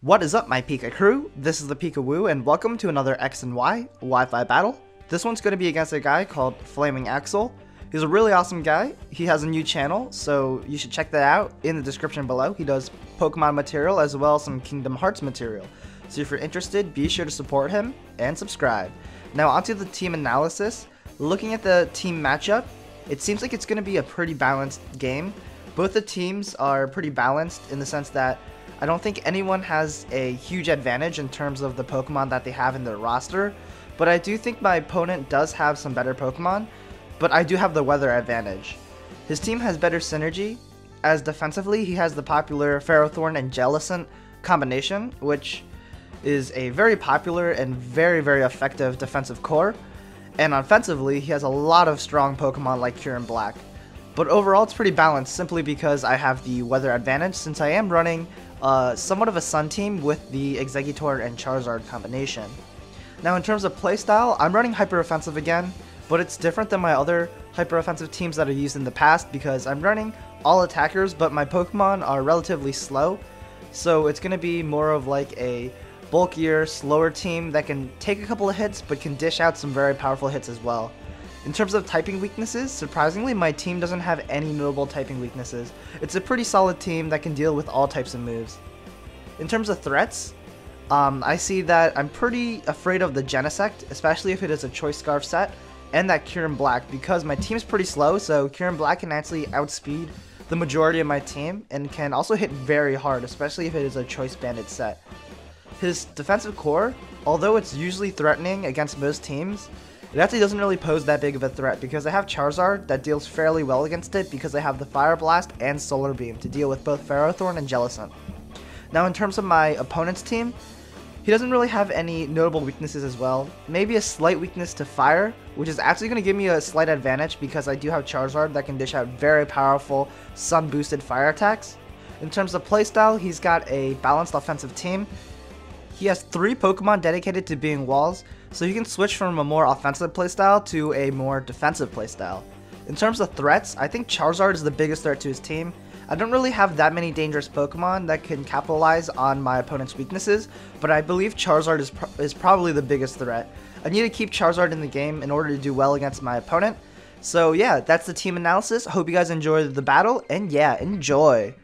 What is up, my Pika crew? This is ThePikaWu, and welcome to another X and Y Wi-Fi battle. This one's going to be against a guy called Flaming Axel. He's a really awesome guy. He has a new channel, so you should check that out in the description below. He does Pokemon material as well as some Kingdom Hearts material. So if you're interested, be sure to support him and subscribe. Now onto the team analysis. Looking at the team matchup, it seems like it's going to be a pretty balanced game. Both the teams are pretty balanced in the sense that I don't think anyone has a huge advantage in terms of the Pokemon that they have in their roster, but I do think my opponent does have some better Pokemon, but I do have the weather advantage. His team has better synergy, as defensively he has the popular Ferrothorn and Jellicent combination, which is a very popular and very effective defensive core, and offensively he has a lot of strong Pokemon like Kyurem Black. But overall it's pretty balanced simply because I have the weather advantage since I am running somewhat of a Sun team with the Exeggutor and Charizard combination. Now in terms of playstyle, I'm running Hyper Offensive again, but it's different than my other Hyper Offensive teams that I used in the past because I'm running all attackers, but my Pokemon are relatively slow, so it's going to be more of like a bulkier, slower team that can take a couple of hits but can dish out some very powerful hits as well. In terms of typing weaknesses, surprisingly my team doesn't have any notable typing weaknesses. It's a pretty solid team that can deal with all types of moves. In terms of threats, I see that I'm pretty afraid of the Genesect, especially if it is a Choice Scarf set, and that Kyurem Black, because my team's pretty slow, so Kyurem Black can actually outspeed the majority of my team, and can also hit very hard, especially if it is a Choice Banded set. His defensive core, although it's usually threatening against most teams, it actually doesn't really pose that big of a threat because I have Charizard that deals fairly well against it because I have the Fire Blast and Solar Beam to deal with both Ferrothorn and Jellicent. Now in terms of my opponent's team, he doesn't really have any notable weaknesses as well. Maybe a slight weakness to Fire, which is actually going to give me a slight advantage because I do have Charizard that can dish out very powerful Sun boosted fire attacks. In terms of playstyle, he's got a balanced offensive team. He has 3 Pokemon dedicated to being walls, so he can switch from a more offensive playstyle to a more defensive playstyle. In terms of threats, I think Charizard is the biggest threat to his team. I don't really have that many dangerous Pokemon that can capitalize on my opponent's weaknesses, but I believe Charizard is probably the biggest threat. I need to keep Charizard in the game in order to do well against my opponent. So yeah, that's the team analysis. Hope you guys enjoyed the battle, and yeah, enjoy!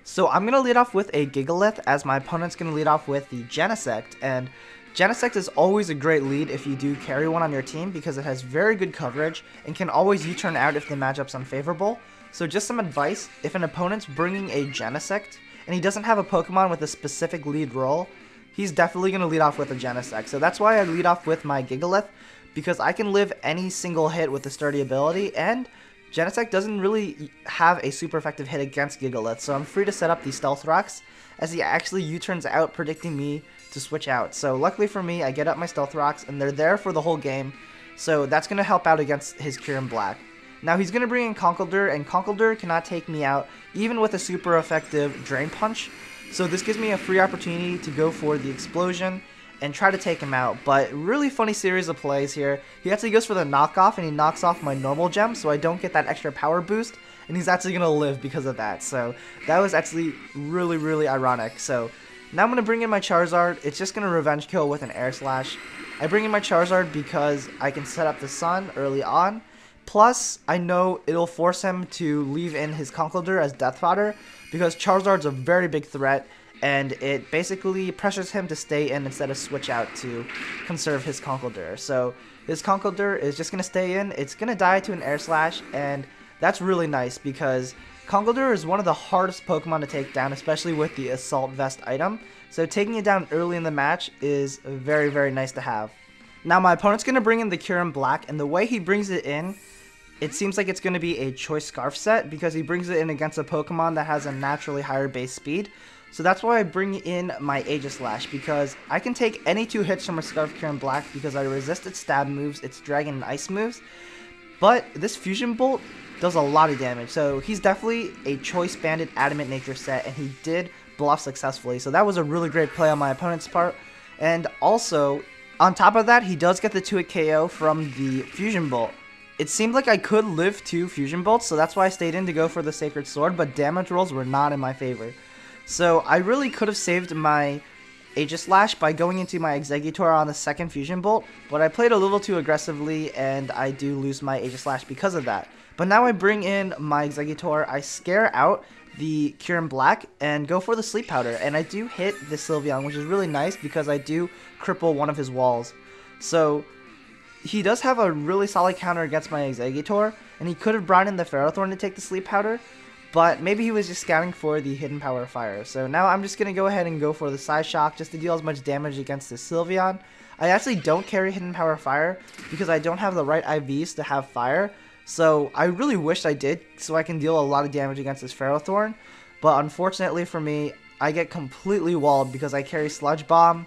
So I'm going to lead off with a Gigalith, as my opponent's going to lead off with the Genesect, and Genesect is always a great lead if you do carry one on your team because it has very good coverage and can always U-turn out if the matchup's unfavorable. So just some advice, if an opponent's bringing a Genesect and he doesn't have a Pokemon with a specific lead role, he's definitely going to lead off with a Genesect. So that's why I lead off with my Gigalith, because I can live any single hit with the sturdy ability, and Genesect doesn't really have a super effective hit against Gigalith, so I'm free to set up the Stealth Rocks, as he actually U-turns out, predicting me to switch out. So luckily for me, I get up my Stealth Rocks, and they're there for the whole game, so that's going to help out against his Kyurem Black. Now he's going to bring in Conkeldurr, and Conkeldurr cannot take me out, even with a super effective Drain Punch, so this gives me a free opportunity to go for the Explosion and try to take him out. But really funny series of plays here. He actually goes for the knockoff and he knocks off my normal gem, so I don't get that extra power boost, and he's actually gonna live because of that. So that was actually really ironic. So now I'm gonna bring in my Charizard. It's just gonna revenge kill with an Air Slash. I bring in my Charizard because I can set up the Sun early on, plus I know it'll force him to leave in his Conkeldurr as death fodder because Charizard's a very big threat, and it basically pressures him to stay in instead of switch out to conserve his Conkeldurr. So his Conkeldurr is just going to stay in, it's going to die to an Air Slash, and that's really nice because Conkeldurr is one of the hardest Pokemon to take down, especially with the Assault Vest item. So taking it down early in the match is very nice to have. Now my opponent's going to bring in the Kyurem Black, and the way he brings it in, it seems like it's going to be a Choice Scarf set because he brings it in against a Pokemon that has a naturally higher base speed. So that's why I bring in my Aegislash, because I can take any 2 hits from a Scarf Kyurem Black because I resist its stab moves, its Dragon and Ice moves. But this Fusion Bolt does a lot of damage, so he's definitely a Choice Banded Adamant Nature set, and he did bluff successfully. So that was a really great play on my opponent's part. And also, on top of that, he does get the 2-hit KO from the Fusion Bolt. It seemed like I could live 2 Fusion Bolts, so that's why I stayed in to go for the Sacred Sword, but damage rolls were not in my favor. So I really could have saved my Aegislash by going into my Exeggutor on the second Fusion Bolt, but I played a little too aggressively and I do lose my Aegislash because of that. But now I bring in my Exeggutor, I scare out the Kyurem Black and go for the Sleep Powder, and I do hit the Sylveon, which is really nice because I do cripple one of his walls. So he does have a really solid counter against my Exeggutor, and he could have brought in the Ferrothorn to take the Sleep Powder, but maybe he was just scouting for the Hidden Power Fire. So now I'm just going to go ahead and go for the Psyshock just to deal as much damage against this Sylveon. I actually don't carry Hidden Power Fire because I don't have the right IVs to have Fire. So I really wish I did so I can deal a lot of damage against this Ferrothorn. But unfortunately for me, I get completely walled because I carry Sludge Bomb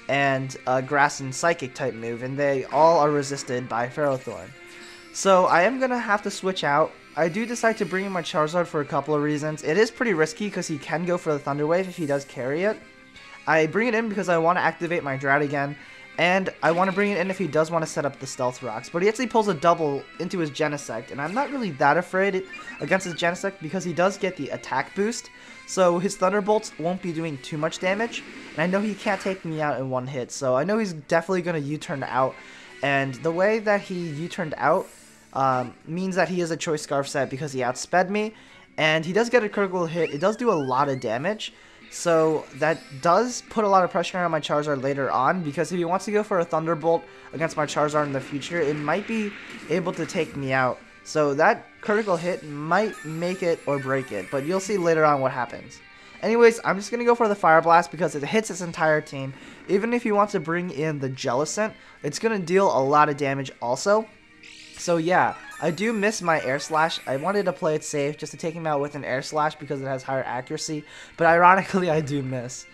and Grass and Psychic type move, and they all are resisted by Ferrothorn. So I am going to have to switch out. I do decide to bring in my Charizard for a couple of reasons. It is pretty risky because he can go for the Thunder Wave if he does carry it. I bring it in because I want to activate my Drought again, and I want to bring it in if he does want to set up the Stealth Rocks. But he actually pulls a double into his Genesect, and I'm not really that afraid against his Genesect because he does get the attack boost. So his Thunderbolts won't be doing too much damage, and I know he can't take me out in one hit. So I know he's definitely going to U-turn out, and the way that he U-turned out means that he is a Choice Scarf set because he outsped me, and he does get a critical hit. It does do a lot of damage, so that does put a lot of pressure on my Charizard later on, because if he wants to go for a Thunderbolt against my Charizard in the future, it might be able to take me out. So that critical hit might make it or break it, but you'll see later on what happens. Anyways, I'm just going to go for the Fire Blast because it hits his entire team. Even if he wants to bring in the Jellicent, it's going to deal a lot of damage also. So yeah, I do miss my Air Slash. I wanted to play it safe just to take him out with an Air Slash because it has higher accuracy, but ironically I do miss.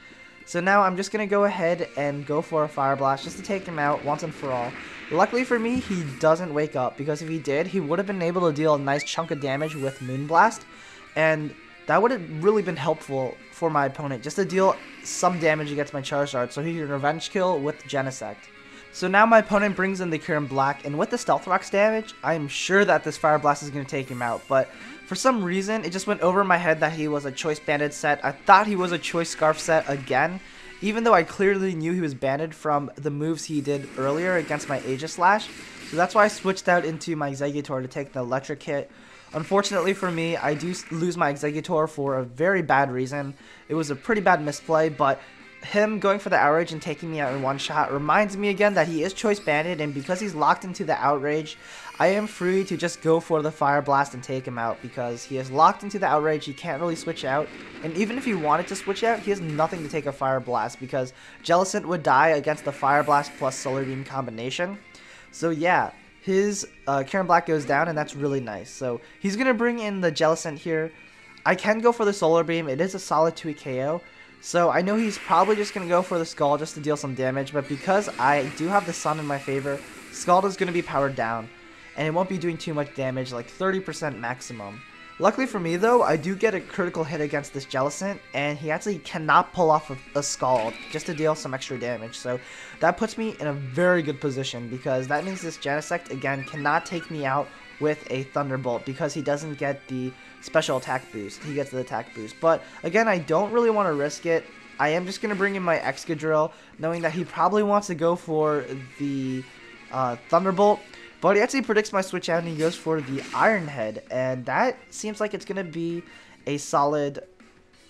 So now I'm just going to go ahead and go for a Fire Blast just to take him out once and for all. Luckily for me, he doesn't wake up, because if he did, he would have been able to deal a nice chunk of damage with Moonblast, and that would have really been helpful for my opponent, just to deal some damage against my Charizard so he can revenge kill with Genesect. So now my opponent brings in the Kyurem Black, and with the Stealth Rocks damage, I'm sure that this Fire Blast is going to take him out, but for some reason, it just went over my head that he was a Choice Banded set. I thought he was a Choice Scarf set again, even though I clearly knew he was banded from the moves he did earlier against my Aegislash. So that's why I switched out into my Exeggutor to take the Electric hit. Unfortunately for me, I do lose my Exeggutor for a very bad reason. It was a pretty bad misplay, but him going for the Outrage and taking me out in one shot reminds me again that he is Choice Banded, and because he's locked into the Outrage, I am free to just go for the Fire Blast and take him out because he is locked into the Outrage. He can't really switch out, and even if he wanted to switch out, he has nothing to take a Fire Blast because Jellicent would die against the Fire Blast plus Solar Beam combination. So yeah, his Kyurem Black goes down, and that's really nice. So he's going to bring in the Jellicent here. I can go for the Solar Beam. It is a solid 2-hit KO. So I know he's probably just going to go for the Scald just to deal some damage, but because I do have the Sun in my favor, Scald is going to be powered down, and it won't be doing too much damage, like 30% maximum. Luckily for me though, I do get a critical hit against this Jellicent, and he actually cannot pull off a Scald just to deal some extra damage, so that puts me in a very good position, because that means this Genesect again cannot take me out with a Thunderbolt because he doesn't get the special attack boost. He gets the attack boost. But again, I don't really want to risk it. I am just going to bring in my Excadrill, knowing that he probably wants to go for the Thunderbolt. But he actually predicts my switch out and he goes for the Iron Head. And that seems like it's going to be a solid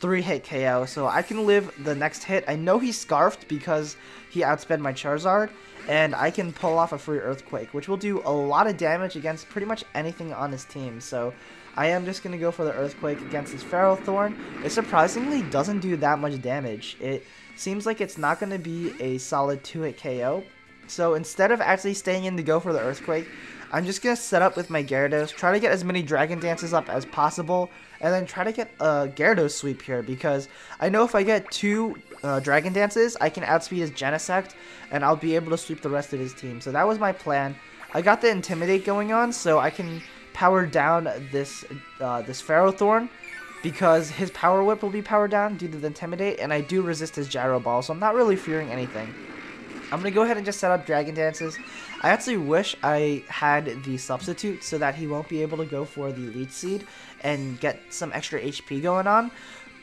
3-hit KO. So I can live the next hit. I know he's Scarfed because he outsped my Charizard. And I can pull off a free Earthquake, which will do a lot of damage against pretty much anything on his team. So I am just going to go for the Earthquake against his Ferrothorn. It surprisingly doesn't do that much damage. It seems like it's not going to be a solid 2-hit KO. So instead of actually staying in to go for the Earthquake, I'm just going to set up with my Gyarados, try to get as many Dragon Dances up as possible, and then try to get a Gyarados sweep here, because I know if I get 2 Dragon Dances, I can outspeed his Genesect, and I'll be able to sweep the rest of his team. So that was my plan. I got the Intimidate going on, so I can power down this Ferrothorn, because his Power Whip will be powered down due to the Intimidate, and I do resist his Gyro Ball, so I'm not really fearing anything. I'm going to go ahead and just set up Dragon Dances. I actually wish I had the Substitute so that he won't be able to go for the Leech Seed and get some extra HP going on.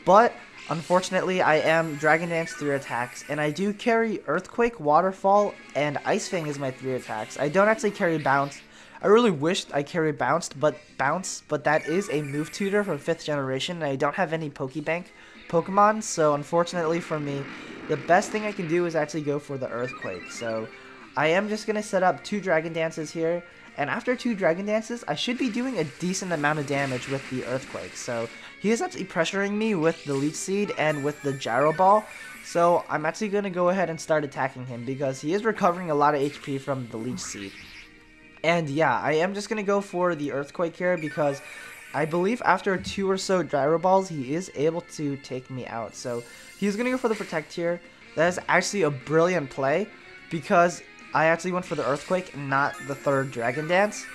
But Unfortunately, I am Dragon Dance 3 attacks, and I do carry Earthquake, Waterfall, and Ice Fang as my 3 attacks. I don't actually carry Bounce. I really wished I carried Bounce, but that is a move tutor from 5th generation, and I don't have any Pokebank Pokemon, so unfortunately for me, the best thing I can do is actually go for the Earthquake. So I am just going to set up 2 Dragon Dances here, and after 2 Dragon Dances, I should be doing a decent amount of damage with the Earthquake. So he is actually pressuring me with the Leech Seed and with the Gyro Ball, so I'm actually going to go ahead and start attacking him because he is recovering a lot of HP from the Leech Seed. And yeah, I am just going to go for the Earthquake here because I believe after 2 or so Gyro Balls, he is able to take me out. So he's going to go for the Protect here. That is actually a brilliant play because I actually went for the Earthquake, not the 3rd Dragon Dance.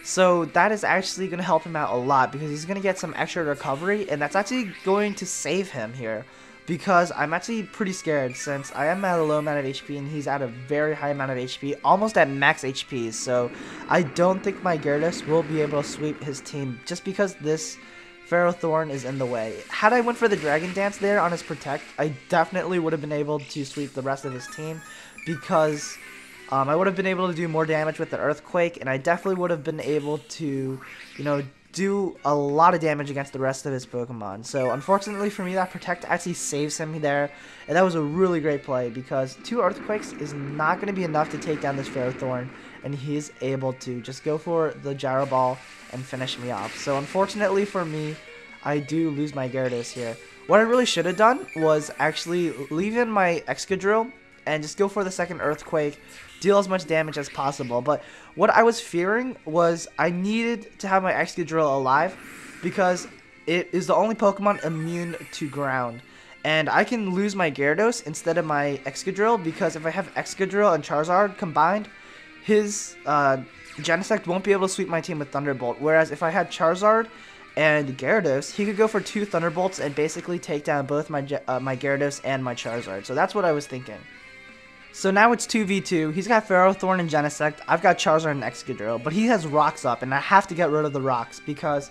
So that is actually going to help him out a lot because he's going to get some extra recovery, and that's actually going to save him here because I'm actually pretty scared since I am at a low amount of HP and he's at a very high amount of HP, almost at max HP. So I don't think my Gyarados will be able to sweep his team just because this Ferrothorn is in the way. Had I went for the Dragon Dance there on his Protect, I definitely would have been able to sweep the rest of his team because I would have been able to do more damage with the Earthquake, and I definitely would have been able to, do a lot of damage against the rest of his Pokemon. So unfortunately for me, that Protect actually saves him there, and that was a really great play because 2 Earthquakes is not going to be enough to take down this Ferrothorn, and he's able to just go for the Gyro Ball and finish me off. So unfortunately for me, I do lose my Gyarados here. What I really should have done was actually leave in my Excadrill and just go for the 2nd Earthquake, deal as much damage as possible. But what I was fearing was I needed to have my Excadrill alive because it is the only Pokemon immune to ground. And I can lose my Gyarados instead of my Excadrill because if I have Excadrill and Charizard combined, his Genesect won't be able to sweep my team with Thunderbolt. Whereas if I had Charizard and Gyarados, he could go for 2 Thunderbolts and basically take down both my Gyarados and my Charizard. So that's what I was thinking. So now it's 2v2. He's got Ferrothorn and Genesect. I've got Charizard and Excadrill, but he has Rocks up, and I have to get rid of the Rocks because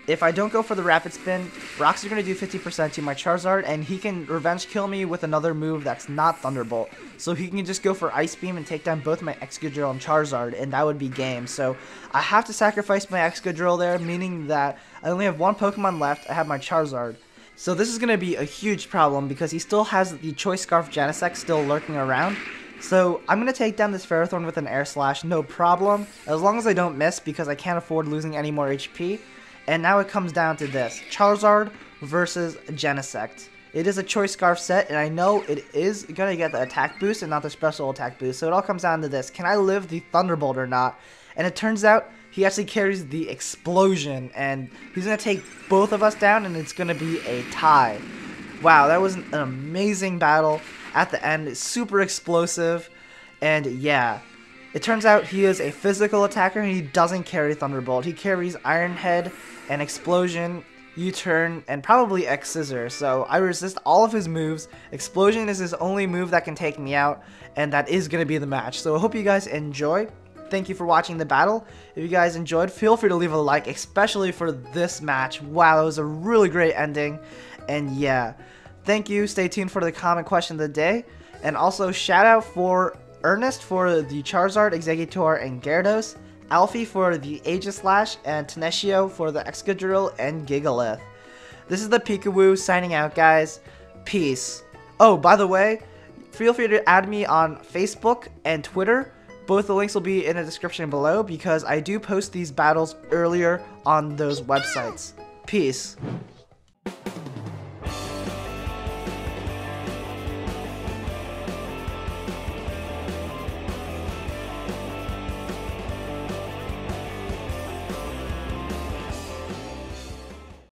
if I don't go for the Rapid Spin, Rocks are going to do 50% to my Charizard, and he can revenge kill me with another move that's not Thunderbolt. So he can just go for Ice Beam and take down both my Excadrill and Charizard, and that would be game. So I have to sacrifice my Excadrill there, meaning that I only have 1 Pokemon left. I have my Charizard. So this is going to be a huge problem because he still has the Choice Scarf Genesect still lurking around. So I'm going to take down this Ferrothorn with an Air Slash, no problem, as long as I don't miss because I can't afford losing any more HP. And now it comes down to this, Charizard versus Genesect. It is a Choice Scarf set, and I know it is going to get the attack boost and not the special attack boost. So it all comes down to this, can I live the Thunderbolt or not? And it turns out he actually carries the Explosion, and he's going to take both of us down, and it's going to be a tie. Wow, that was an amazing battle at the end. It's super explosive, and yeah. It turns out he is a physical attacker, and he doesn't carry Thunderbolt. He carries Iron Head and Explosion, U-Turn, and probably X-Scissor. So I resist all of his moves. Explosion is his only move that can take me out, and that is going to be the match. So I hope you guys enjoy. Thank you for watching the battle. If you guys enjoyed, feel free to leave a like, especially for this match. Wow, it was a really great ending. And yeah, thank you. Stay tuned for the comment question of the day. And also, shout out for Ernest for the Charizard, Exeggutor, and Gyarados. Alfie for the Aegislash, and Teneshio for the Excadrill and Gigalith. This is the ThePikaWu signing out, guys. Peace. Oh, by the way, feel free to add me on Facebook and Twitter. Both the links will be in the description below because I do post these battles earlier on those websites. Peace.